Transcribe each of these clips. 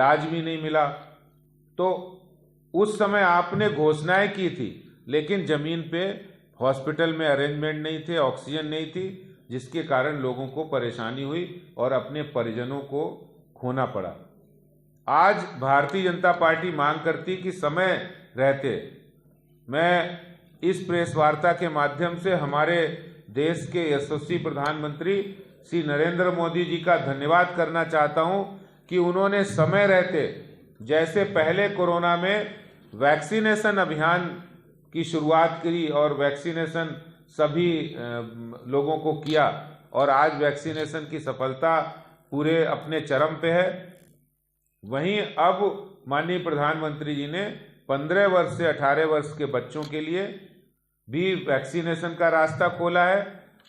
इलाज भी नहीं मिला। तो उस समय आपने घोषणाएं की थी, लेकिन जमीन पे हॉस्पिटल में अरेंजमेंट नहीं थे, ऑक्सीजन नहीं थी, जिसके कारण लोगों को परेशानी हुई और अपने परिजनों को खोना पड़ा। आज भारतीय जनता पार्टी मांग करती कि समय रहते मैं इस प्रेस वार्ता के माध्यम से हमारे देश के यशस्वी प्रधानमंत्री श्री नरेंद्र मोदी जी का धन्यवाद करना चाहता हूं कि उन्होंने समय रहते, जैसे पहले कोरोना में वैक्सीनेशन अभियान की शुरुआत करी और वैक्सीनेशन सभी लोगों को किया, और आज वैक्सीनेशन की सफलता पूरे अपने चरम पे है। वहीं अब माननीय प्रधानमंत्री जी ने 15 वर्ष से 18 वर्ष के बच्चों के लिए भी वैक्सीनेशन का रास्ता खोला है,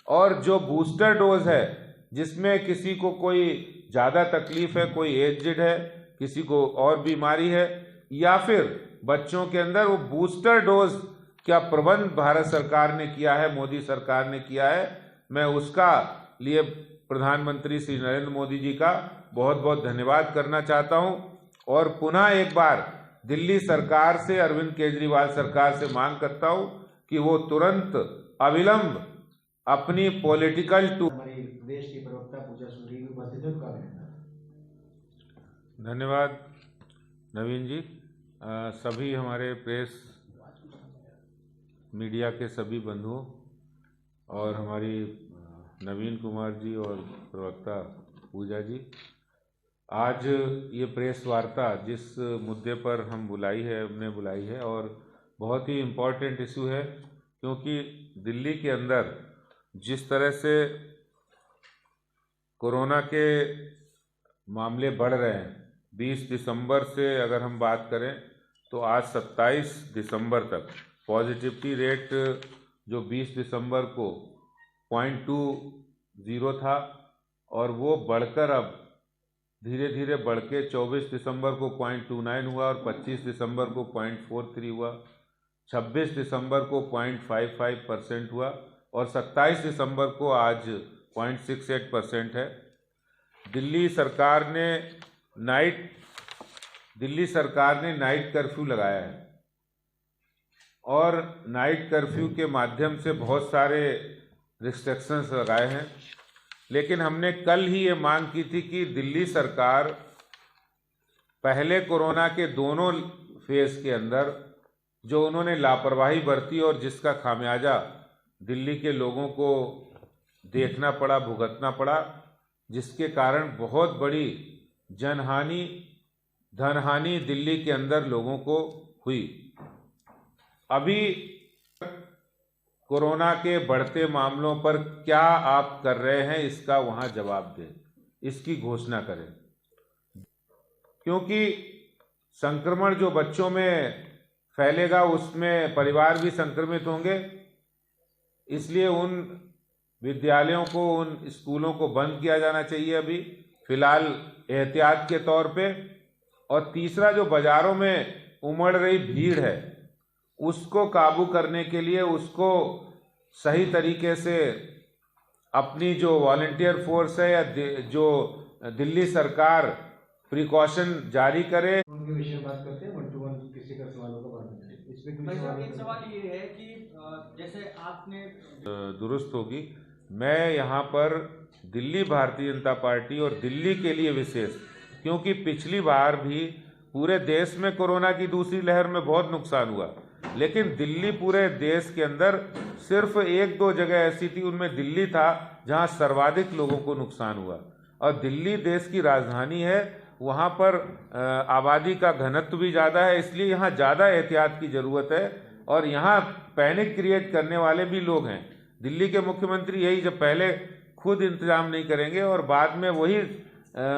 और जो बूस्टर डोज है जिसमें किसी को कोई ज़्यादा तकलीफ है, कोई एजड है, किसी को और बीमारी है, या फिर बच्चों के अंदर वो बूस्टर डोज क्या प्रबंध भारत सरकार ने किया है, मोदी सरकार ने किया है, मैं उसका लिए प्रधानमंत्री श्री नरेंद्र मोदी जी का बहुत बहुत धन्यवाद करना चाहता हूं। और पुनः एक बार दिल्ली सरकार से, अरविंद केजरीवाल सरकार से मांग करता हूं कि वो तुरंत अविलंब अपनी पॉलिटिकल हमारी देश की प्रवक्ता पूजा सूरी भी उपस्थित है, धन्यवाद नवीन जी। सभी हमारे प्रेस मीडिया के सभी बंधुओं और हमारी नवीन कुमार जी और प्रवक्ता पूजा जी, आज ये प्रेस वार्ता जिस मुद्दे पर हमने बुलाई है और बहुत ही इम्पोर्टेंट इशू है, क्योंकि दिल्ली के अंदर जिस तरह से कोरोना के मामले बढ़ रहे हैं, 20 दिसंबर से अगर हम बात करें तो आज 27 दिसंबर तक पॉजिटिविटी रेट जो 20 दिसंबर को 0.20 था, और वो बढ़कर अब धीरे धीरे बढ़ के 24 दिसंबर को 0.29 हुआ और 25 दिसंबर को 0.43 हुआ, 26 दिसंबर को 0.55% हुआ और 27 दिसंबर को आज 0.68% है। दिल्ली सरकार ने नाइट कर्फ्यू लगाया है, और नाइट कर्फ्यू के माध्यम से बहुत सारे रिस्ट्रिक्शंस लगाए हैं। लेकिन हमने कल ही ये मांग की थी कि दिल्ली सरकार पहले कोरोना के दोनों फेज के अंदर जो उन्होंने लापरवाही बरती और जिसका खामियाजा दिल्ली के लोगों को देखना पड़ा, भुगतना पड़ा, जिसके कारण बहुत बड़ी धनहानि दिल्ली के अंदर लोगों को हुई। अभी कोरोना के बढ़ते मामलों पर क्या आप कर रहे हैं, इसका वहां जवाब दें, इसकी घोषणा करें, क्योंकि संक्रमण जो बच्चों में फैलेगा उसमें परिवार भी संक्रमित होंगे। इसलिए उन विद्यालयों को, उन स्कूलों को बंद किया जाना चाहिए अभी फिलहाल एहतियात के तौर पे। और तीसरा, जो बाजारों में उमड़ रही भीड़ है उसको काबू करने के लिए उसको सही तरीके से अपनी जो वॉलंटियर फोर्स है या जो दिल्ली सरकार प्रिकॉशन जारी करे। उनके विषय में बात करते हैं, 1 to 1 किसी का सवाल होगा बाद में। एक सवाल ये है कि जैसे आपने दुरुस्त होगी, मैं यहाँ पर दिल्ली भारतीय जनता पार्टी और दिल्ली के लिए विशेष, क्योंकि पिछली बार भी पूरे देश में कोरोना की दूसरी लहर में बहुत नुकसान हुआ, लेकिन दिल्ली पूरे देश के अंदर सिर्फ 1-2 जगह ऐसी थी, उनमें दिल्ली था जहां सर्वाधिक लोगों को नुकसान हुआ। और दिल्ली देश की राजधानी है, वहां पर आबादी का घनत्व भी ज़्यादा है, इसलिए यहाँ ज़्यादा एहतियात की ज़रूरत है। और यहाँ पैनिक क्रिएट करने वाले भी लोग हैं। दिल्ली के मुख्यमंत्री यही, जब पहले खुद इंतजाम नहीं करेंगे और बाद में वही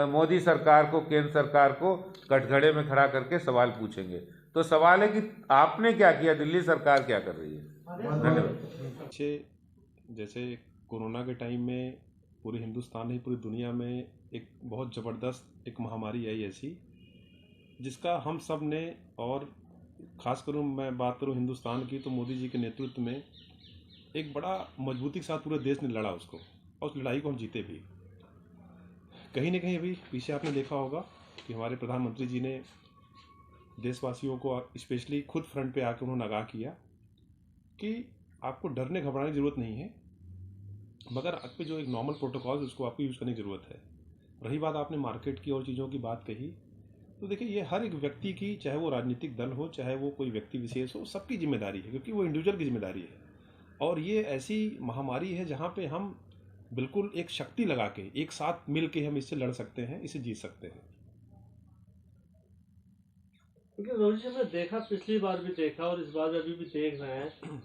मोदी सरकार को, केंद्र सरकार को कटघरे में खड़ा करके सवाल पूछेंगे। तो सवाल है कि आपने क्या किया, दिल्ली सरकार क्या कर रही है? धन्यवाद। जैसे कोरोना के टाइम में पूरे हिंदुस्तान ही पूरी दुनिया में एक बहुत ज़बरदस्त एक महामारी आई ऐसी, जिसका हम सब ने, और ख़ास करूँ मैं बात करूँ हिंदुस्तान की, तो मोदी जी के नेतृत्व में एक बड़ा मजबूती के साथ पूरे देश ने लड़ा उसको, और उस लड़ाई को हम जीते भी। कहीं ना कहीं अभी पीछे आपने देखा होगा कि हमारे प्रधानमंत्री जी ने देशवासियों को स्पेशली खुद फ्रंट पे आकर उन्होंने आगाह किया कि आपको डरने घबराने की ज़रूरत नहीं है, मगर आप पे जो एक नॉर्मल प्रोटोकॉल है उसको आपको यूज़ करने की ज़रूरत है। रही बात आपने मार्केट की और चीज़ों की बात कही, तो देखिए ये हर एक व्यक्ति की, चाहे वो राजनीतिक दल हो, चाहे वो कोई व्यक्ति विशेष हो, सबकी जिम्मेदारी है, क्योंकि वो इंडिविजुअल की जिम्मेदारी है। और ये ऐसी महामारी है जहाँ पे हम बिल्कुल एक शक्ति लगा के एक साथ मिल के हम इससे लड़ सकते हैं, इसे जीत सकते हैं। क्योंकि रोहित जी, हमने देखा, पिछली बार भी देखा और इस बार भी अभी भी देख रहे हैं,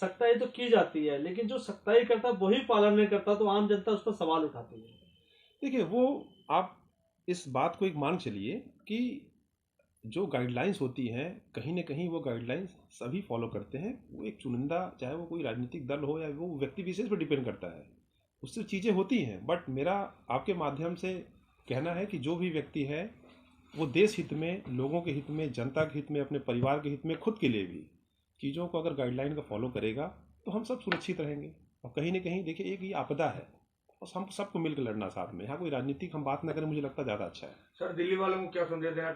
सख्ताई तो की जाती है, लेकिन जो सख्ताई करता वही पालन नहीं करता, तो आम जनता उस पर सवाल उठाती है। देखिए, वो आप इस बात को एक मान चलिए कि जो गाइडलाइंस होती हैं, कहीं ना कहीं वो गाइडलाइंस सभी फॉलो करते हैं। वो एक चुनिंदा, चाहे वो कोई राजनीतिक दल हो या वो व्यक्ति विशेष पर डिपेंड करता है, उससे चीज़ें होती हैं। बट मेरा आपके माध्यम से कहना है कि जो भी व्यक्ति है वो देश हित में, लोगों के हित में, जनता के हित में, अपने परिवार के हित में, खुद के लिए भी चीज़ों को अगर गाइडलाइन का फॉलो करेगा तो हम सब सुरक्षित रहेंगे। और कहीं ना कहीं देखिए, एक ये आपदा है और हम सबको मिलकर लड़ना साथ में। यहाँ कोई राजनीतिक हम बात ना करें, मुझे लगता ज़्यादा अच्छा है। सर, दिल्ली वालों को क्या संदेश देना